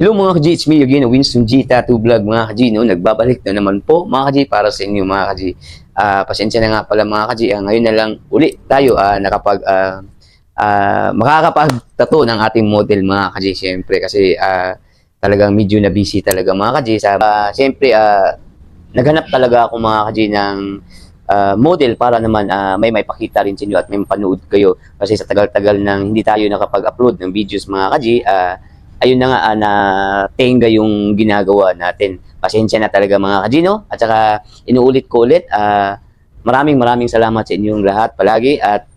Hello mga ka-G, it's me again, Winston G Tattoo Vlog mga ka-G, no? Nagbabalik na naman po mga ka-G para sa inyo mga ka-G. Pasensya na nga pala mga ka-G, ngayon na lang uli tayo makakapag-tattoo ng ating model mga ka-G, syempre kasi talagang medyo na busy talaga mga ka-G. Syempre, naghanap talaga ako mga ka-G ng model para naman may pakita rin sa inyo at may mapanood kayo kasi sa tagal-tagal nang hindi tayo nakapag-upload ng videos mga ka-G. Ayun na nga na tenga yung ginagawa natin. Pasensya na talaga mga ka-G, no? At saka inuulit ko ulit, maraming salamat sa inyong lahat palagi at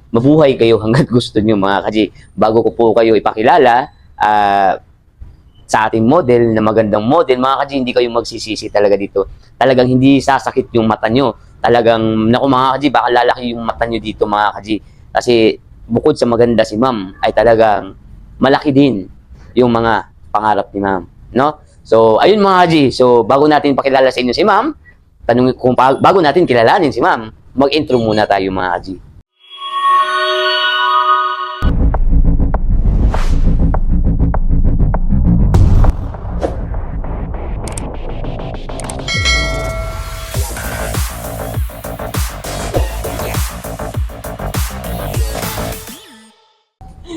mabuhay kayo hanggat gusto niyo mga ka-G. Bago ko po kayo ipakilala sa ating model na magandang model mga ka-G, hindi kayo magsisisi talaga dito. Talagang hindi sasakit yung mata nyo. Talagang, naku mga ka-G, baka lalaki yung mata nyo dito mga ka-G. Kasi bukod sa maganda si ma'am, ay talagang malaki din yung mga pangarap ni ma'am, no? So, ayun mga ka-G. So, bago natin pakilala sa inyo si ma'am, bago natin kilalanin si ma'am, mag-intro muna tayo mga ka-G.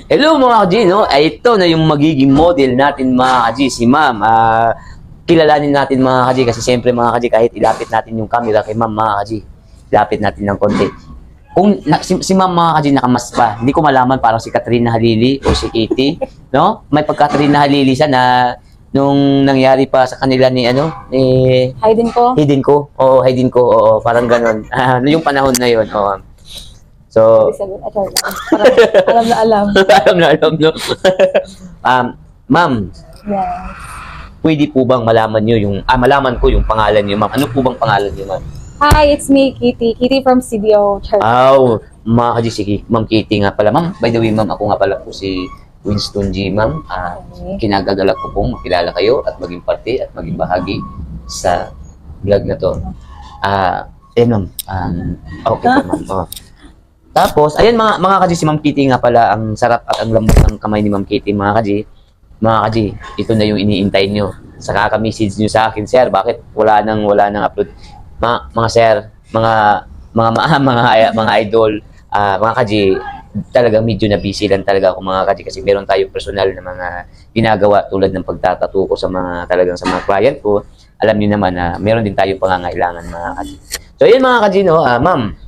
Hello mga ka-G, no? Ito na yung magiging model natin mga ka-G, si ma'am. Kilalanin natin mga ka-G kasi siyempre mga ka-G, kahit ilapit natin yung camera kay ma'am mga ka-G, ilapit natin ng konti. Kung si ma'am mga ka-G nakamas pa, hindi ko malaman parang si Katrina Halili o si Kitty, no? May pagka-Katrina Halili siya na nung nangyari pa sa kanila ni Hayden ko. Oo, Hayden ko. Oo, parang ganoon. Yung panahon na yon. Oo. So, Alam na alam. alam, no? Ma'am, Yeah. pwede po bang malaman nyo malaman ko yung pangalan niyo, ma'am? Ano po bang pangalan niyo, ma'am? Hi, it's me, Kitty. Kitty from CDO Church. Mga ka-G, sige, ma'am Kitty nga pala. Ma'am, by the way, ma'am, ako nga pala po si Winston G, ma'am. Kinagagalak ko pong makilala kayo at maging parte at maging bahagi sa vlog na to. Ma'am. Okay po, ma'am. Oh. Tapos, ayan mga ka-G, si Ma'am Kitty nga pala, ang sarap at ang lambot ng kamay ni Ma'am Kitty, mga ka-G. Mga ka-G, ito na yung iniintay nyo. Sa kaka-message nyo sa akin, sir, bakit wala nang upload? Mga sir, mga idol, mga ka-G, talagang medyo na busy lang talaga ako mga ka-G kasi meron tayong personal na mga ginagawa tulad ng pagtatato ko sa mga client ko. Alam niyo naman na meron din tayong pangangailangan mga ka-G. So, ayan mga ka-G, no, ma'am.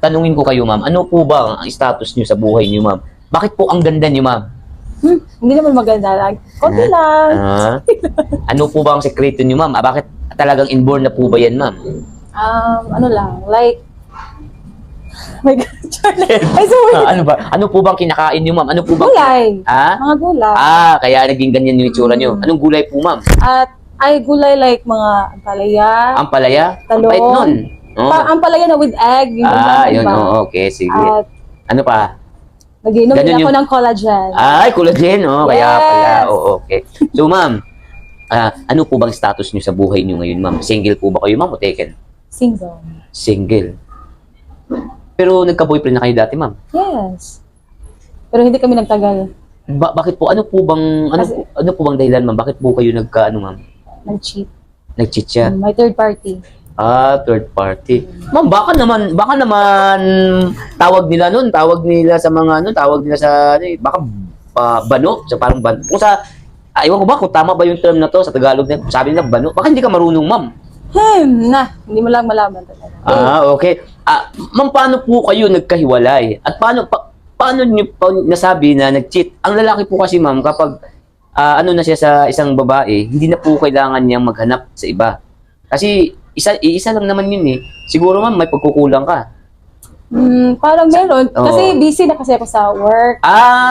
Tanungin ko kayo, ma'am, ano po ba ang status niyo sa buhay niyo, ma'am? Bakit po ang ganda niyo, ma'am? Hindi naman maganda lang. Konti lang. Ano po ba ang sekreto niyo, ma'am? Bakit talagang inborn na po ba yan, ma'am? Like, my God, Charlie. Ay, sorry. Ano ba? Ano po bang kinakain niyo, ma'am? Ano po bang Gulay. Mga gulay. Kaya naging ganyan yung itsura niyo. Anong gulay po, ma'am? At ay gulay like mga ampalaya. Ampalaya? Ang Talong. bait nun. Ampalaya na with egg. Yun, okay, sige. At ano pa? nag-inom Ganun din ako yung- ng collagen. Collagen, kaya Yes. pala. Okay. So, ma'am, ano po bang status niyo sa buhay niyo ngayon, ma'am? Single po ba kayo, ma'am, o taken? Single. Single. Pero nagka-boyfriend na kayo dati, ma'am? Yes. Pero hindi kami nagtagal. Bakit po? Ano po bang dahilan, ma'am? Bakit po kayo ma'am? Nag-cheat. Nag-cheat siya? My third party. Third party. Ma'am, baka naman tawag nila sa mga baka bano, so parang bano. Kung sa ewan ko ba kung tama ba yung term na to sa Tagalog na sabi nila bano. Baka hindi ka marunong, ma'am. Hindi mo lang malaman talaga. Okay. Ma'am, paano po kayo nagkahiwalay? At paano niyo pa nasabi na nag-cheat? Ang lalaki po kasi, ma'am, kapag na siya sa isang babae, hindi na po kailangan niyang maghanap sa iba. Kasi isa lang naman yun eh. Siguro, ma'am, may pagkukulang ka. Parang meron. Kasi busy na kasi ako sa work.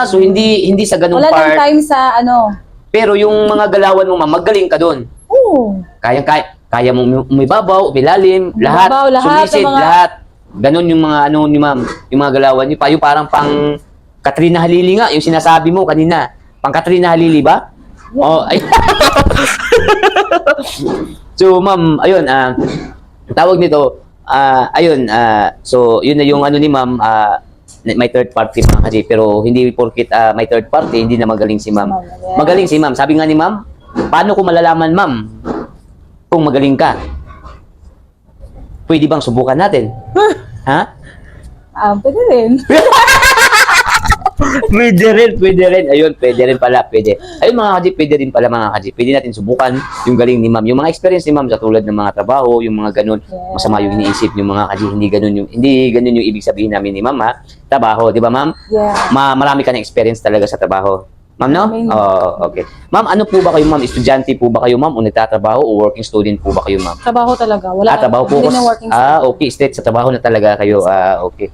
So hindi sa ganung Wala part. lang time sa Pero yung mga galawan mo, ma'am, magaling ka doon. Oo. Kaya mo umibabaw, umilalim, lahat, sumisid, lahat. Ganon yung mga ni ma'am, yung mga galawan niyo. Yung parang pang Katrina Halili nga, yung sinasabi mo kanina. Pang Katrina Halili ba? Yeah. Ay. So, ma'am, ayun, tawag nito, so, yun na yung ni ma'am, may third party mga kaji, pero hindi porkit may third party, hindi na magaling si ma'am. Yes. Magaling si ma'am. Sabi nga ni ma'am, paano ko malalaman ma'am kung magaling ka? Pwede bang subukan natin? Ha? Pwede rin. Pwede rin. Ayun, pwede rin pala, pwede. Ayun mga kaji, pwede rin pala mga kaji. Pwede natin subukan yung galing ni ma'am. Yung mga experience ni ma'am sa tulad ng mga trabaho, yung mga ganun, Yeah. masama yung iniisip yung mga kaji, hindi ganun yung ibig sabihin namin ni ma'am ha. Trabaho, di ba ma'am? Yeah. Marami ka na experience talaga sa trabaho. Ma'am, no? Amazing. Okay. Ma'am, ano po ba kayo, ma'am? Estudyante po ba kayo, ma'am? O nagtatrabaho o working student po ba kayo, ma'am? Trabaho talaga. Wala. Trabaho po. Hindi na working. Okay. Straight sa trabaho na talaga kayo. Okay.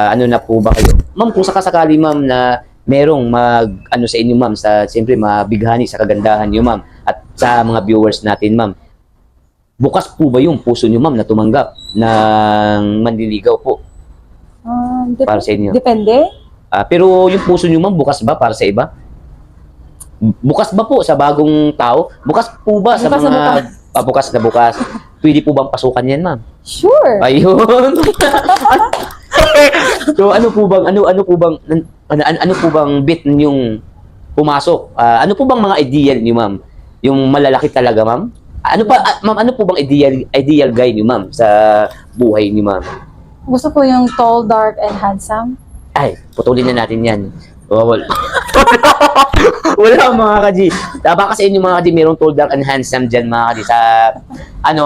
Ano na po ba kayo? Ma'am, kung sakasakali, ma'am, na merong ano sa inyo, ma'am, siyempre, mabighani sa kagandahan niyo, ma'am, at sa mga viewers natin, ma'am, bukas po ba yung puso niyo, ma'am, na tumanggap ng manliligaw po para sa inyo? Depende. Pero yung puso niyo, ma'am, bukas ba para sa iba? Bukas ba po sa bagong tao? Bukas po ba sa Bukas na mga bukas na bukas? Pwede po bang pasukan yan, ma'am? Sure. Ayun. So ano po bang ano po bang bit yung pumasok? Ano po bang mga ideal niyo, ma'am? Yung malalaki talaga, ma'am? Ma'am, ano po bang ideal guy niyo, ma'am, sa buhay niyo, ma'am? Gusto ko yung tall, dark, and handsome. Ay, putulin na natin yan. Wala. Wala mga kaji. Baka sa inyo mga kaji, mayroong tall, dark, and handsome dyan mga kaji. Sa,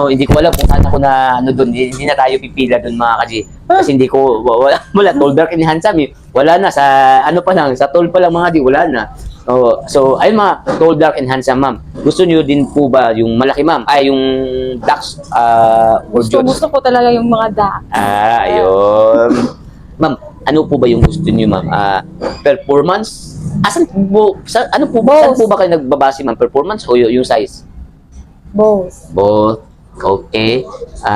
hindi ko alam kung saan ako na, doon, hindi na tayo pipila doon mga kaji. Kasi hindi ko, wala, tall, dark, and handsome eh. Wala na, sa, pa lang, sa tall pa lang mga kaji, wala na. So, ayun mga tall, dark, and handsome, ma'am. Gusto niyo din po ba yung malaki, ma'am? Yung ducks, or Jones? Gusto ko talaga yung mga duck. Ayun. Ma'am, ano po ba yung gusto niyo, ma'am? Performance? Ano po ba? Saan po ba kayo nagbabase, ma'am? Performance o yung size? Both. Both. Okay.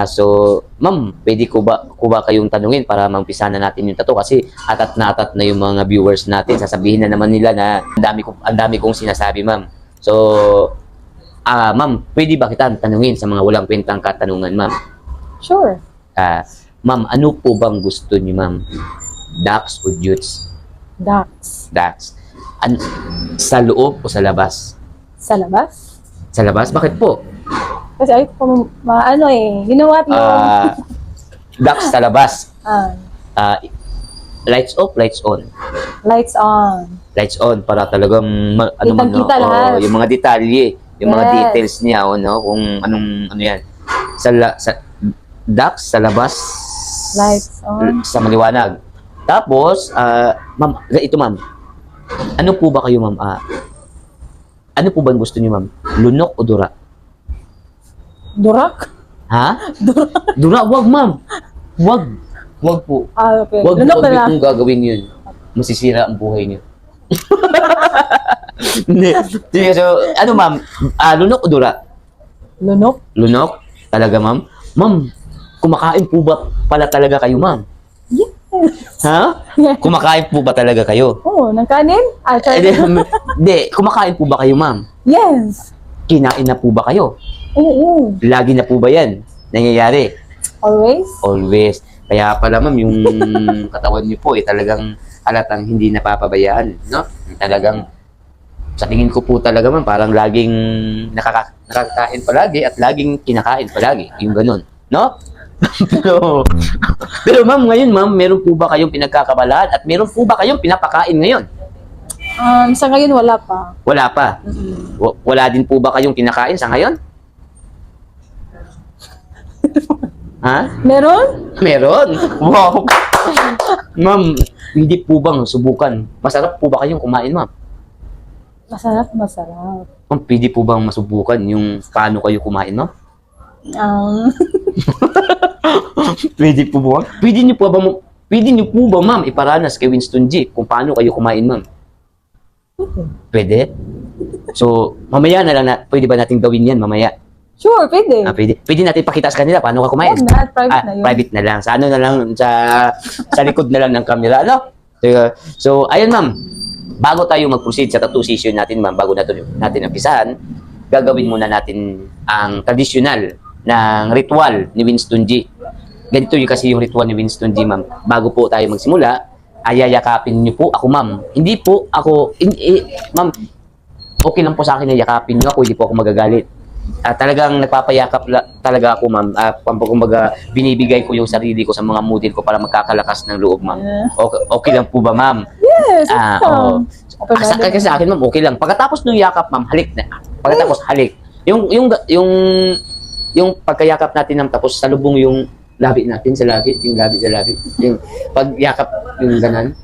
So, ma'am, pwede ko ba kayong tanungin para mampisa na natin yung tato? Kasi atat na yung mga viewers natin. Sasabihin na naman nila na ang dami kong sinasabi, ma'am. So, ma'am, pwede ba kita tanungin sa mga walang kwentang katanungan, ma'am? Sure. Ma'am, ano po bang gusto niyo, ma'am? Ducks o Jutes? Ducks. Ducks. Sa loob o sa labas? Sa labas? Sa labas? Bakit po? Kasi ay ko you know what? Ducks sa labas. Lights off, lights on. Lights on. Lights on para talagang Kitang-kita lahat. yung mga detalye, yung mga Yes. details niya, kung anong ano yan. Sa ducks sa labas. Lights on. Sa maliwanag. Tapos, ma'am, ito ma'am. Ano po ba kayo, ma'am? Ano po ba gusto niyo, ma'am? Lunok o dura? Durak? Ha? Dura, wag, ma'am. Wag. Wag po. Okay. Wag Lunok na niyo lang. pong gagawin yun. Masisira ang buhay niyo. Hindi. Sige, so, ano, ma'am? Lunok o dura? Lunok? Lunok? Talaga, ma'am? Ma'am, kumakain po ba pala talaga kayo, ma'am? Yes. Ha? Yes. Kumakain po ba talaga kayo? Oh, ng kanin? Hindi, kumakain po ba kayo, ma'am? Yes. Kinain na po ba kayo? Oo. Lagi na po ba yan nangyayari? Always? Always. Kaya pala, ma'am, yung katawan niyo po talagang halatang hindi napapabayaan, no? Talagang sa tingin ko po talaga, ma'am, parang laging nakakain palagi at laging kinakain palagi. Yung ganun, no? pero ma'am, ngayon, ma'am, meron po ba kayong pinagkakabalaan at meron po ba kayong pinapakain ngayon? Sa ngayon wala pa. Wala pa. Wala din po ba kayong kinakain sa ngayon? Ha? Meron? Meron. Wow. Ma'am, hindi po bang subukan? Masarap po ba kayong kumain, ma'am? Masarap. Ma'am, pwede po bang masubukan yung paano kayo kumain, ma'am? Pwede po ba? Pwede niyo po ba, ma'am, iparanas kay Winston G kung paano kayo kumain, ma'am? Pwede? So, mamaya na lang pwede ba nating gawin yan mamaya? Sure, pwede. Pwede. Pwede natin pakita sa kanila paano ka kumain. Huwag na, private na yun. Private na lang. Sa ano na lang, sa likod na lang ng camera, ano? So, ayun, ma'am. Bago tayo mag-proceed sa tattoo session natin, ma'am, bago natin umpisahan, gagawin muna natin ang traditional ng ritual ni Winston G. ganito yung kasi yung ritual ni Winston G, ma'am. Bago po tayo magsimula, ayayakapin niyo po ako, ma'am. Hindi po ako, ma'am, okay lang po sa akin na yakapin niyo ako, hindi po ako magagalit. Talagang nagpapayakap talaga ako, ma'am. Kumbaga, binibigay ko yung sarili ko sa mga model ko para magkakalakas ng loob, ma'am. Okay lang po ba, ma'am? Yes, Oo. Kasi sa akin, ma'am, okay lang. Pagkatapos ng yakap, ma'am, halik na. Pagkatapos, halik. Yung pagkayakap natin ng tapos salubong yung labi natin sa labi, yung labi sa labi. Yung pagyakap, yung ganan.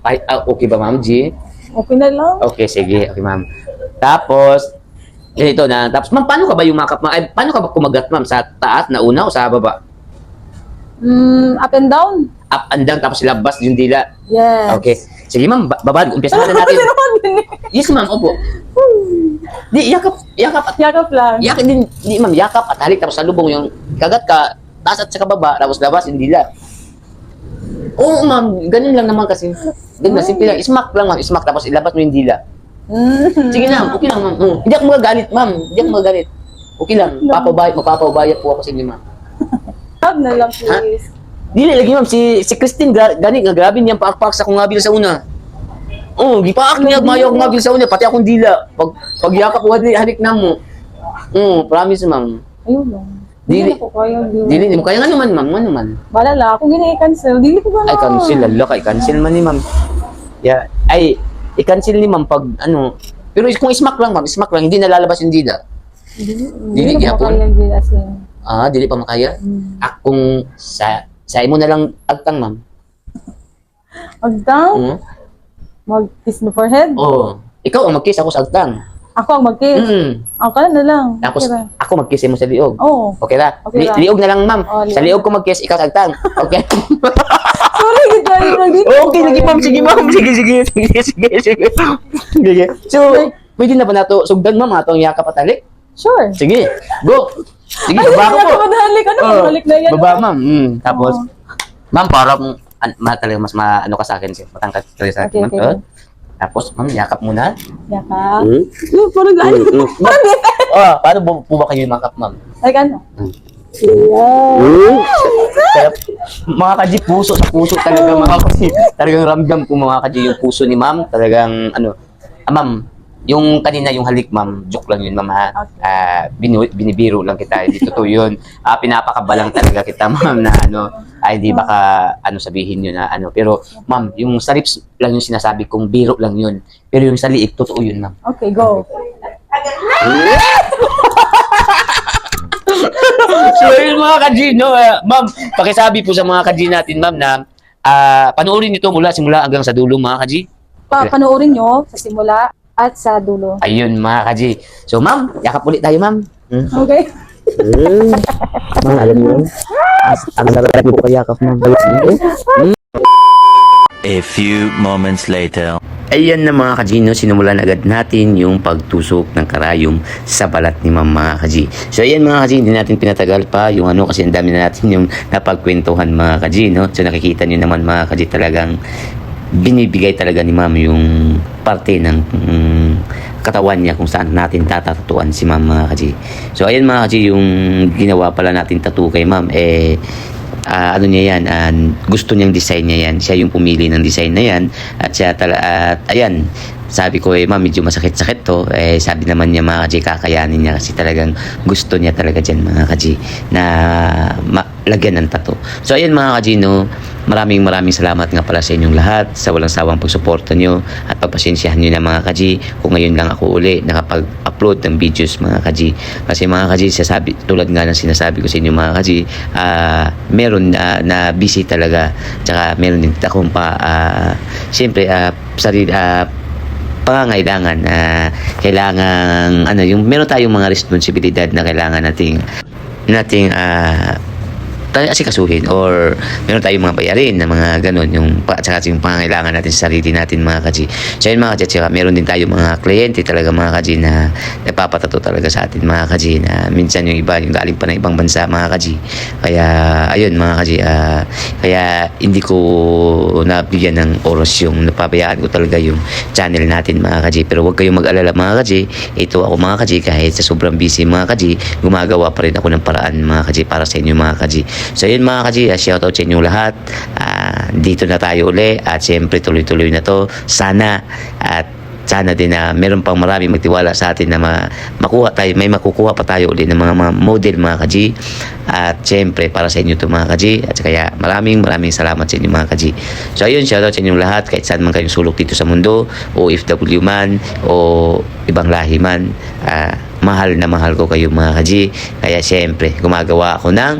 Ay, okay ba, ma'am G? Okay na lang. Okay, sige. Okay, ma'am. Tapos, ganito na. Tapos, ma'am, paano ka ba yumakap, ma'am? Ay, paano ka ba kumagat, ma'am? Sa taas na una o sa baba? Up and down. Up and down, tapos labas yung dila. Yes. Okay. Sige, ma'am, babad. Umpisa na natin. Yes, ma'am, opo. Di, yakap at Yakap lang. yakap din, di, ma'am, yakap at halik, tapos salubong yung kagat ka, taas at sa kababa, tapos labas yung dila. Oo, ma'am, ganun lang naman kasi. Ganun, simple lang. Smack lang, ma'am. Smack, tapos ilabas mo yung dila. Sige na, okay lang, ma'am. Hindi ako magagalit, ma'am. Hindi ako magagalit. Okay lang. Magpapabayad po ako sa inyo, ma'am. Hug na lang, please. Dili lagi, ma'am. Si Christine, gani nga, grabe niyang paak-paak sa akong ngabil sa una. Oo, gipaak niya, mayo akong ngabil sa una, pati akong dila. Pagyakap ko, halik na mo. Oo, promise, ma'am. Ayun lang. Dili. Dili ko kaya. Dili, di mo kaya nga naman, ma'am. Ano man? Balala, kung gina i-cancel, dili ko ba Ay, cancel, lalo ka, i-cancel man ni ma'am. Yeah. Ay, i-cancel ni ma'am pag, ano, pero kung smack lang, ma'am, smack lang, hindi nalalabas yung dila. Dili ko gyapon. kaya dili as in. Dili pa makaya. Akong, sa imo na lang agtang, ma'am. Agdang, mag-kiss no forehead. Oo. Ikaw ang mag-kiss, ako sa agtang. Ako ang mag-kiss. Ako na lang. Tapos, Okay ba? ako mag-kiss mo sa liog. Oo. Okay ra? Okay ra. Liog na lang, ma'am. Oh, Sa liog ko mag-kiss, ikaw sa agtang. Okay? Sorry, gito lang dito. Okay, sige, ma'am. Sige, ma'am. Sige. Sige. So, pwede na ba nato sugdan, ma'am, atong yakap at halik? Sure. Sige, go. Sige, Ay, baba ko po. Madhalik. Ano, madhalik na yan. Baba, ma'am. Tapos, ma'am, parang talaga mas ano ka sa akin, matangkad talaga sa akin, Okay, ma'am. okay. Tapos, ma'am, yakap muna. Yakap. Parang gano'n. Paano po ba kayo makap, ma'am? Like ano? Kaya, mga kaji, puso sa puso talaga, mga kaji. Talagang ramdam ko, mga kaji, yung puso ni ma'am. Talagang, ma'am, yung kanina, yung halik, ma'am, joke lang yun, ma'am, ha? Binibiro lang kita, hindi totoo yun. Pinapakabalang talaga kita, ma'am, na hindi baka, sabihin yun na, pero, ma'am, yung sa lips lang yung sinasabi kong biro lang yun. Pero yung sa liig, totoo yun, ma'am. Okay, go. So, yun mga kaji, ma'am, pakisabi po sa mga kaji natin, ma'am, na panoorin nito simula hanggang sa dulo, mga kaji. Panoorin nyo sa simula at sa dulo. Ayun, mga kaji. So, ma'am, yakap ulit tayo, ma'am. Okay? Mga alam mo, ang sarap po kayakap, ma'am. A few moments later. Ayan na mga kajino, sinimulan agad natin yung pagtusok ng karayom sa balat ni ma'am, mga kaji. So ayan mga kaji, hindi natin pinatagal pa yung kasi ang dami na natin yung napagkwentuhan, mga kaji, no? So nakikita nyo naman, mga kaji, talagang binibigay talaga ni ma'am yung parte ng katawan niya kung saan natin tatatuan si ma'am, mga kaji. So ayan mga kaji, yung ginawa pala natin tattoo kay ma'am, niya yan, gusto niyang design niya yan. Siya yung pumili ng design na yan. At ayan, sabi ko, ma'am, medyo masakit-sakit to. Sabi naman niya, mga kaji, kakayanin niya kasi talagang gusto niya talaga dyan, mga kaji, na lagyan ng tattoo. So, ayan mga kaji, maraming salamat nga pala sa inyong lahat sa walang sawang pagsuporta nyo at pagpasensyahan nyo na, mga kaji, kung ngayon lang ako uli nakapag-upload ng videos, mga kaji. Kasi mga kaji, tulad nga ng sinasabi ko sa inyo, mga kaji, meron na busy talaga. Tsaka meron din akong siyempre, pangangailangan, kailangan, meron tayong mga responsibilidad na kailangan nating asikasuhin, or meron tayong mga bayarin na mga ganun, tsaka yung pangangailangan natin sa sarili natin, mga kaji. So yun, mga kaji, tsaka meron din tayong mga kliyente talaga, mga kaji, na nagpapatato talaga sa atin, mga kaji, na minsan yung iba yung galing pa ng ibang bansa, mga kaji. Kaya ayun, mga kaji, kaya hindi ko nabigyan ng oras, yung napabayaan ko talaga yung channel natin, mga kaji. Pero huwag kayong mag-alala, mga kaji, ito ako, mga kaji, kahit sa sobrang busy, mga kaji, gumagawa pa rin ako ng paraan, mga kaji, para sa inyo, mga kaji. So yun mga kaji, shoutout sa inyong lahat. Dito na tayo uli at siyempre tuloy-tuloy na to. Sana at sana din na meron pang marami magtiwala sa atin na makuha tayo, may makukuha pa tayo ulit ng mga model mga kaji. At syempre para sa inyo to mga kaji. At kaya maraming salamat sa inyo mga kaji. So ayun, shoutout sa inyong lahat kahit saan man kayong sulok dito sa mundo, o OFW man o ibang lahi man. Mahal na mahal ko kayo mga kaji. Kaya syempre gumagawa ako ng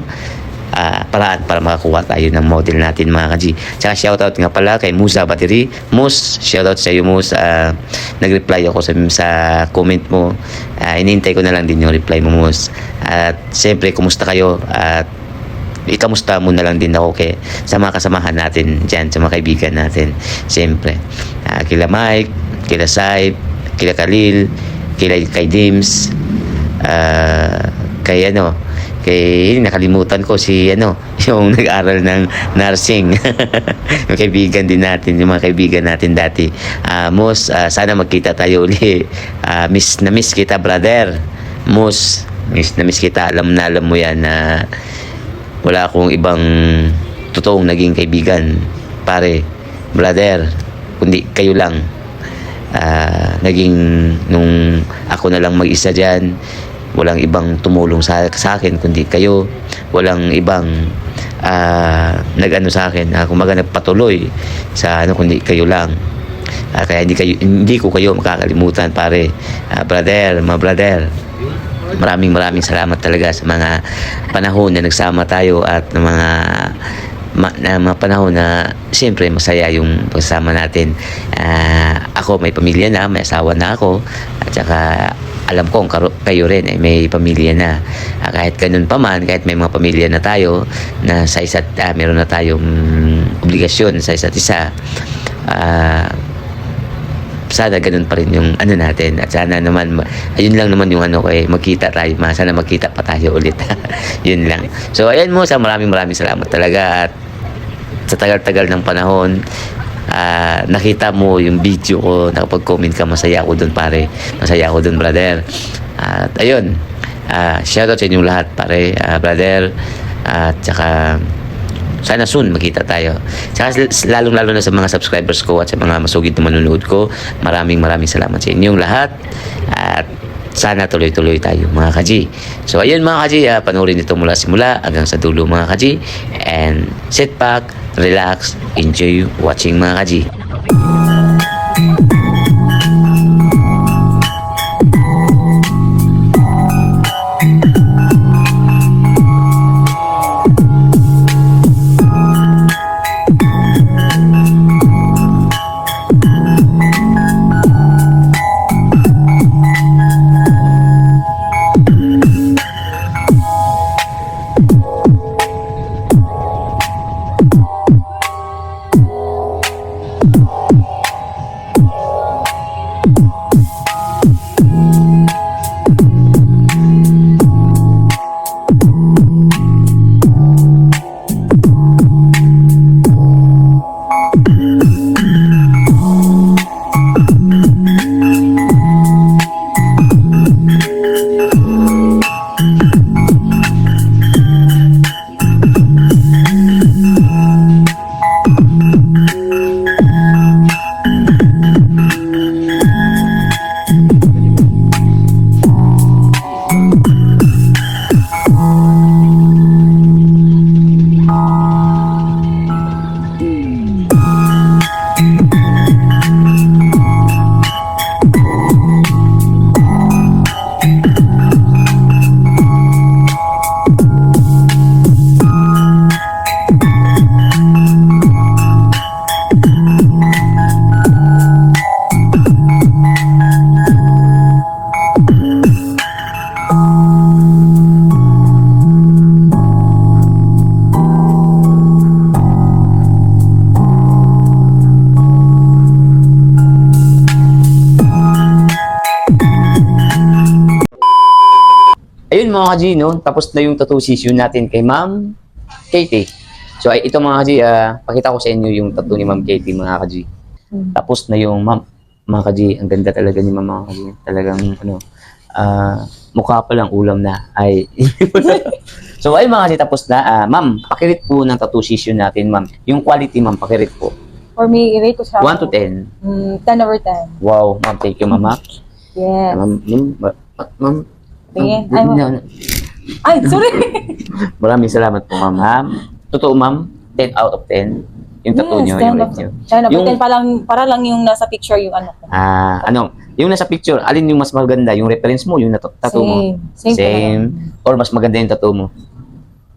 paraan para makakuha tayo ng model natin mga kaji. Tsaka shoutout nga pala kay Musa Battery. Mus, shoutout sa iyo Mus. Nag-reply ako sa comment mo. Inintay ko na lang din yung reply mo Mus. At siyempre kumusta kayo at ikamusta mo na lang din ako sa mga kasamahan natin dyan, sa mga kaibigan natin. Siyempre kila Mike, kila Saib, kila Khalil, kay Dims, kay nakalimutan ko si yung nag-aral ng nursing. Yung kaibigan din natin, yung mga kaibigan natin dati. Mus, sana magkita tayo uli. Miss kita brother. Mus, miss kita. Alam mo yan na wala akong ibang totoong naging kaibigan, pare, brother, kundi kayo lang. Naging nung ako na lang mag-isa dyan, walang ibang tumulong sa akin kundi kayo. Walang ibang nag-ano sa akin, kumaga nagpatuloy sa kundi kayo lang. Kaya hindi ko kayo makakalimutan pare. Brother, mga brother, maraming salamat talaga sa mga panahon na nagsama tayo at mga panahon na siyempre masaya yung pagsama natin. Ako may pamilya na, may asawa na ako, at saka alam ko kayo rin may pamilya na. Kahit ganun pa man, kahit may mga pamilya na tayo na sa meron na tayong obligasyon sa isa't isa, sana ganun pa rin yung natin. At sana naman, ayun lang naman yung magkita tayo. Sana magkita pa tayo ulit. Yun lang. So ayan mo, sa maraming salamat talaga. At sa tagal-tagal ng panahon, nakita mo yung video ko, nakapag-comment ka, masaya ako dun pare, masaya ako dun brother. At ayun, shoutout sa inyong lahat pare, brother. At saka sana soon magkita tayo. Saka lalong-lalo na sa mga subscribers ko at sa mga masugid na manunood ko, maraming salamat sa inyong lahat. At sana tuloy-tuloy tayo mga kaji. So ayun mga kaji, panoorin ito mula simula hanggang sa dulo mga kaji. And sit back, relax, enjoy watching mga kaji. Ayun mga kaji, no? Tapos na yung tattoo session natin kay Ma'am Katie. So ito mga kaji, pakita ko sa inyo yung tattoo ni Ma'am Katie mga kaji. Tapos na yung mga kaji, ang ganda talaga ni Ma'am mga kaji. Talagang mukha pa lang ulam na. Ay. So, ayun mga kasi tapos na. Ma'am, pakirit po ng tattoo session natin, ma'am. Yung quality, ma'am, pakirit po. For me, i-rate ko siya. 1 to 10. 10 over 10. Wow, ma'am, thank you, ma'am. Yes. Ma'am. Tingin. Ma'am, Ay, sorry. maraming salamat po, ma'am. Totoo, ma'am, 10 out of 10. Yung tattoo nyo, yung rate nyo. 10 over Yung- 10 para lang yung nasa picture yung ano ko. Yung nasa picture, alin yung mas maganda? Yung reference mo, yung tattoo mo? Same. Same. Or mas maganda yung tattoo mo?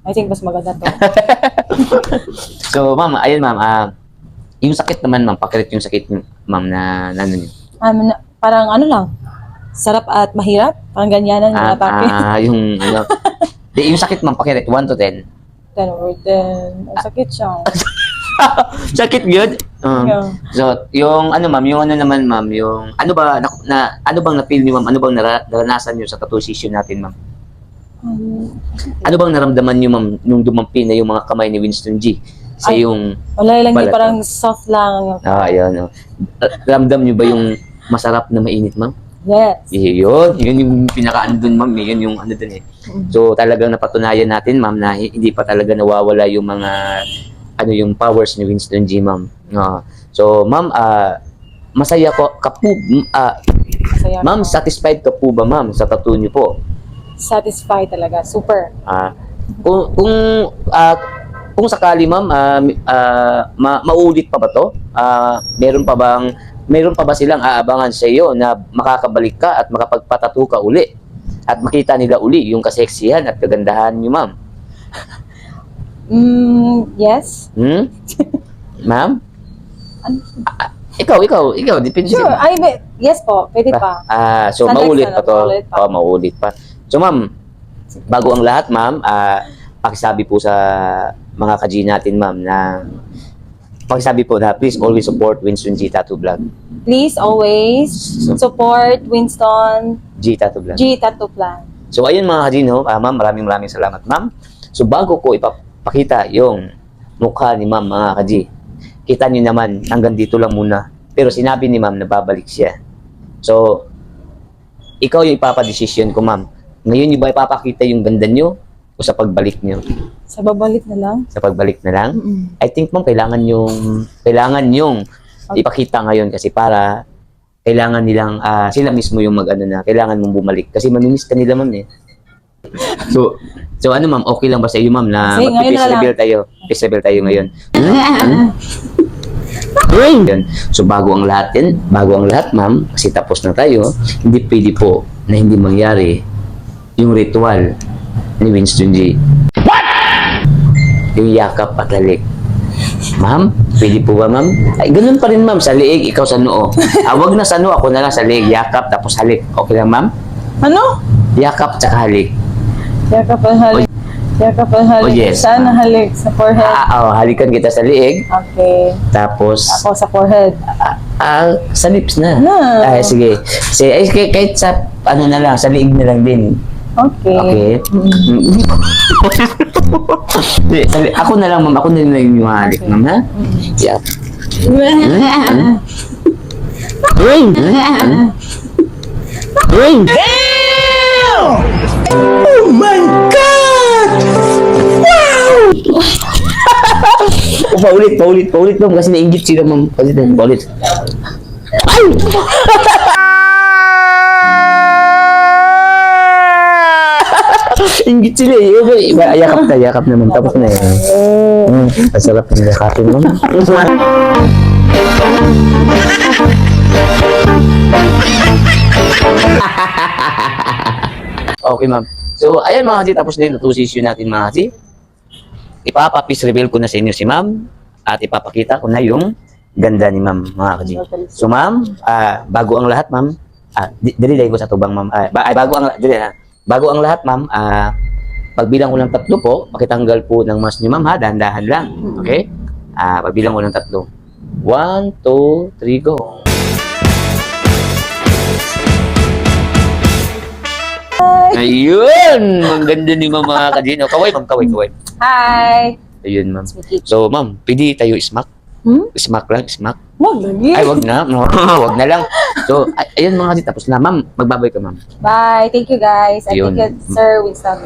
I think mas maganda to. So, ma'am, ayun, ma'am. Yung sakit naman, ma'am, pakirit yung sakit, ma'am, na ano nyo. Parang ano lang, sarap at mahirap. Parang ganyanan yung atake. Yung, ano. Yung sakit, ma'am, pakirit, 1 to 10. 10 over 10. Ang sakit siya. Sakit good? Yeah. So, yung ano ma'am, yung ano naman ma'am, yung ano ba ano bang na-feel niyo ma'am? Ano bang naranasan niyo sa tattoo session natin ma'am? Ano bang naramdaman niyo ma'am nung dumampi na yung mga kamay ni Winston G sa Ay, yung wala lang, balat, parang soft lang. ayun. Ramdam niyo ba yung masarap na mainit ma'am? Yes. Yun yung pinaka-ano dun ma'am, yun yung ano dun eh. So talagang napatunayan natin ma'am na hindi pa talaga nawawala yung mga ano yung powers ni Winston G ma'am. So ma'am, masaya ko ka po, Masaya ma'am, ako. satisfied ka po ba ma'am sa tattoo niyo po? Satisfied talaga. Super. Kung sakali ma'am, maulit pa ba to? Meron pa ba silang aabangan sa iyo na makakabalik ka at makapagpatattoo ka uli? At makita nila uli yung kaseksihan at kagandahan niyo ma'am? Yes. Ma'am? Ikaw, depende Sure. Yes po. Pwede pa. So Sa next maulit ano, pa to. maulit pa. Maulit pa. So ma'am, bago ang lahat ma'am, pakisabi po sa mga ka-G natin ma'am na pakisabi po na please always support Winston G Tattoo Vlog. Please always support Winston G Tattoo Vlog. G Tattoo Plan. So ayun mga ka-G no, ma'am, maraming salamat ma'am. So bago ko ipapakita yung mukha ni ma'am mga ka-G, kita niyo naman hanggang dito lang muna. Pero sinabi ni ma'am na babalik siya. So ikaw yung ipapadesisyon ko ma'am. Ngayon yung ba ipapakita yung ganda niyo o sa pagbalik niyo? Sa babalik na lang. Sa pagbalik na lang? I think ma'am kailangan yung ipakita ngayon kasi para kailangan nilang sila mismo yung mag-ano na kailangan mong bumalik kasi mamimiss ka nila ma'am eh. So ano ma'am, okay lang ba sa iyo ma'am na Kasi ngayon na lang. Peace reveal tayo ngayon. Yun. So bago ang lahat ma'am, kasi tapos na tayo, hindi pwede po na hindi mangyari yung ritual ni Winston G. What? Yung yakap at halik. Ma'am, pwede po ba ma'am? Ay, ganun pa rin ma'am, sa liig, ikaw sa noo. Wag na sa noo, ako na lang sa liig, yakap tapos halik. Okay lang ma'am? Ano? Yakap tsaka halik. Yakap ang halik. Yakap ang halik. Oh, yes. Saan ang halik? Sa forehead. Halikan kita sa liig, Okay. tapos Ako sa forehead. sa lips na. Na. Ay, sige. Kahit sa, ano na lang, sa liig na lang din. Okay. Okay? Ako na lang, ma'am. Ako na lang yung halik, ma'am, ha? Yeah. Oh my God! Wow! Paulit, ma'am. Kasi nainggit sila, ma'am. Paulit. Ay! Inggit sila eh. Yakap na ma'am. Tapos na eh. Ang sarap ng yakapin ma'am. Okay ma'am. So ayan mga kasi tapos na yung tattoo session natin mga kasi. Ipapapis reveal ko na sa inyo si ma'am at ipapakita ko na yung ganda ni ma'am mga kasi. So ma'am, bago ang lahat ma'am, dali ko sa tubang ma'am. Bago ang lahat ma'am, pagbilang ko ng 3 po, pakitanggal po ng mask niyo ma'am ha, dahan-dahan lang. Okay? Pagbilang ko ng 3. 1, 2, 3, go. Ayun! Ang ganda ni ma'am mga kadino. Kaway ma'am, kaway. Hi. Ayun ma'am. Sweetie. So ma'am, pwede tayo smack? Smack lang, smack. Wag lagi. Ay, wag na. No, wag na lang. So, ayun mga kasi, tapos na. Ma'am, magbabay ka, ma'am. Bye. Thank you guys. And Yun. thank you, Sir Winston.